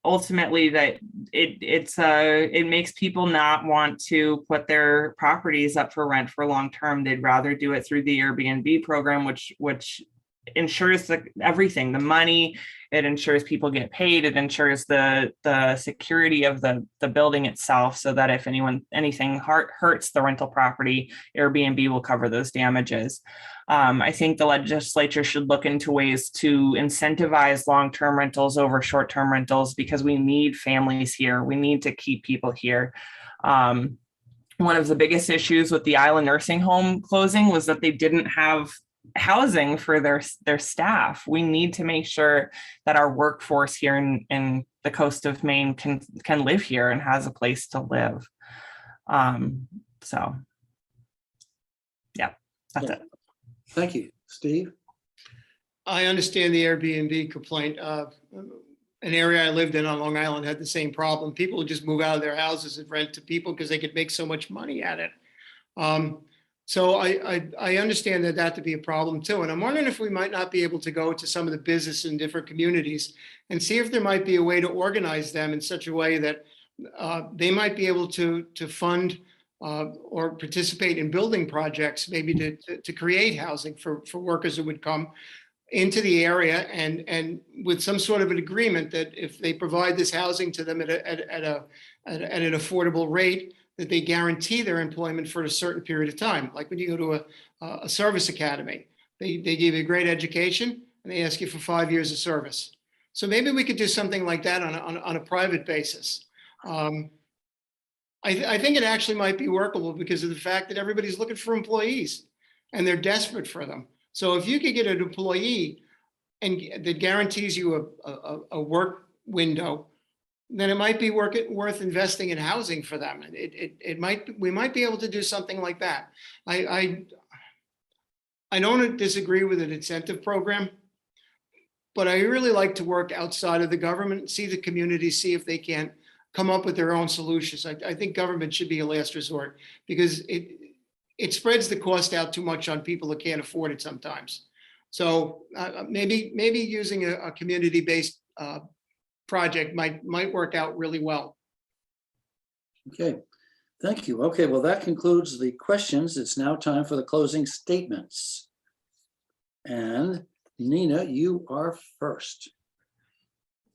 ultimately that it makes people not want to put their properties up for rent for long term. They'd rather do it through the Airbnb program, which ensures everything, the money, it ensures people get paid, it ensures the security of the building itself, so that if anything hurts the rental property, Airbnb will cover those damages. I think the legislature should look into ways to incentivize long-term rentals over short-term rentals, because we need families here. We need to keep people here. One of the biggest issues with the Island nursing home closing was that they didn't have housing for their staff. We need to make sure that our workforce here in the coast of Maine can live here and has a place to live. So yeah, that's it. Thank you. Steve? I understand the Airbnb complaint. An area I lived in on Long Island had the same problem. People would just move out of their houses and rent to people because they could make so much money at it. So I understand that to be a problem too. And I'm wondering if we might not be able to go to some of the business in different communities and see if there might be a way to organize them in such a way that they might be able to fund or participate in building projects, maybe to create housing for workers who would come into the area, and with some sort of an agreement that if they provide this housing to them at an affordable rate, that they guarantee their employment for a certain period of time. Like when you go to a service academy, they give you a great education and they ask you for 5 years of service. So maybe we could do something like that on a private basis. I think it actually might be workable because of the fact that everybody's looking for employees and they're desperate for them. So if you could get an employee and that guarantees you a work window, then it might be worth investing in housing for them. We might be able to do something like that. I don't disagree with an incentive program, but I really like to work outside of the government, see the community, see if they can come up with their own solutions. I think government should be a last resort because it spreads the cost out too much on people that can't afford it sometimes. So maybe using a community-based project might work out really well. Okay, thank you. Okay, well, that concludes the questions. It's now time for the closing statements. And Nina, you are first.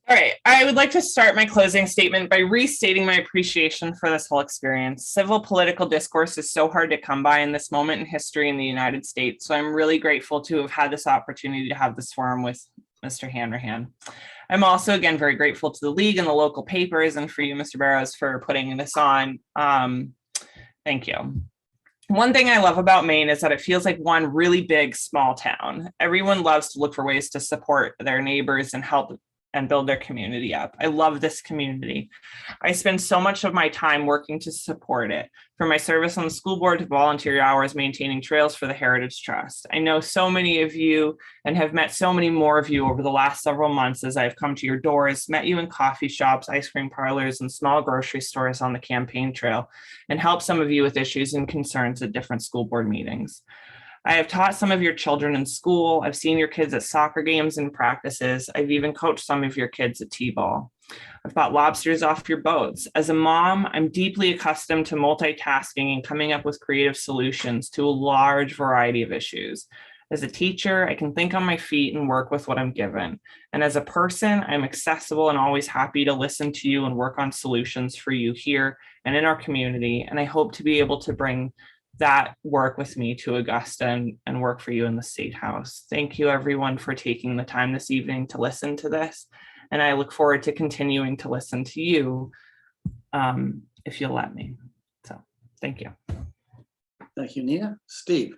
All right, I would like to start my closing statement by restating my appreciation for this whole experience. Civil political discourse is so hard to come by in this moment in history in the United States. So I'm really grateful to have had this opportunity to have this forum with Mr. Hanrahan. I'm also, again, very grateful to the League and the local papers, and for you, Mr. Barrows, for putting this on. Thank you. One thing I love about Maine is that it feels like one really big, small town. Everyone loves to look for ways to support their neighbors and help and build their community up. I love this community. I spend so much of my time working to support it, from my service on the school board to volunteer hours maintaining trails for the Heritage Trust. I know so many of you and have met so many more of you over the last several months as I've come to your doors, met you in coffee shops, ice cream parlors, and small grocery stores on the campaign trail, and helped some of you with issues and concerns at different school board meetings. I have taught some of your children in school. I've seen your kids at soccer games and practices. I've even coached some of your kids at T-ball. I've bought lobsters off your boats. As a mom, I'm deeply accustomed to multitasking and coming up with creative solutions to a large variety of issues. As a teacher, I can think on my feet and work with what I'm given. And as a person, I'm accessible and always happy to listen to you and work on solutions for you here and in our community. And I hope to be able to bring that work with me to Augusta and work for you in the State House. Thank you, everyone, for taking the time this evening to listen to this. And I look forward to continuing to listen to you if you'll let me. So thank you. Thank you, Nina. Steve.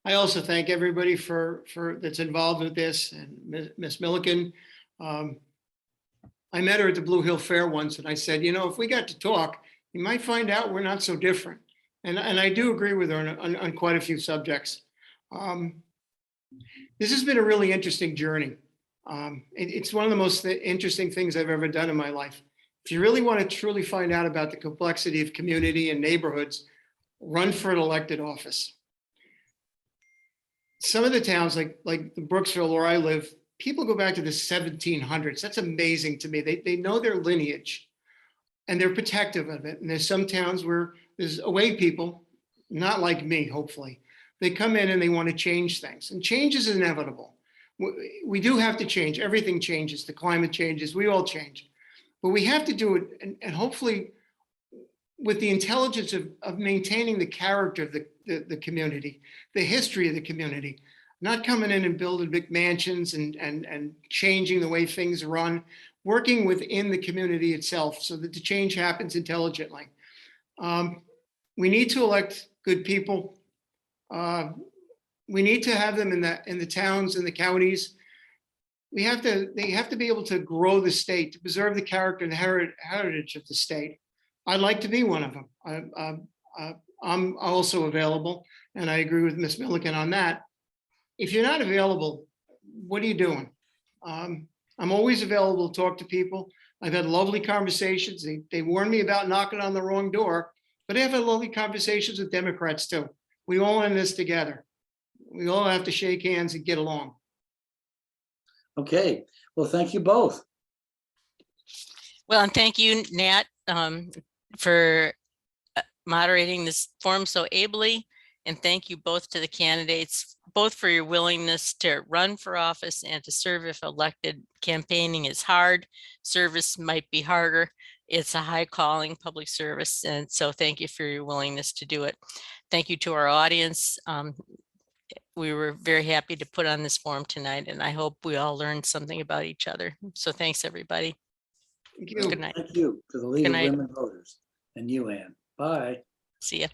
I also thank everybody for that's involved with this, and Miss Milliken. I met her at the Blue Hill Fair once, and I said, you know, if we got to talk, you might find out we're not so different. And I do agree with her on quite a few subjects. This has been a really interesting journey. It's one of the most interesting things I've ever done in my life. If you really want to truly find out about the complexity of community and neighborhoods, run for an elected office. Some of the towns like Brooksville, where I live, people go back to the 1700s. That's amazing to me. They know their lineage and they're protective of it. And there's some towns where there's away people, not like me, hopefully. They come in and they want to change things, and change is inevitable. We do have to change. Everything changes. The climate changes. We all change. But we have to do it, and hopefully with the intelligence of maintaining the character of the community, the history of the community, not coming in and building big mansions and changing the way things run, working within the community itself so that the change happens intelligently. We need to elect good people. We need to have them in the towns and the counties. They have to be able to grow the state, to preserve the character and the heritage of the state. I'd like to be one of them. I'm also available, and I agree with Ms. Milliken on that. If you're not available, what are you doing? I'm always available to talk to people. I've had lovely conversations. They warned me about knocking on the wrong door, but I've had lovely conversations with Democrats too. We all in this together. We all have to shake hands and get along. Okay, well, thank you both. Well, and thank you, Nat, for moderating this forum so ably. And thank you both to the candidates, both for your willingness to run for office and to serve if elected. Campaigning is hard. Service might be harder. It's a high calling, public service. And so thank you for your willingness to do it. Thank you to our audience. We were very happy to put on this forum tonight, and I hope we all learned something about each other. So thanks, everybody. Thank you. Good night. Thank you to the League Good of night. Women Voters and you, Ann. Bye. See ya.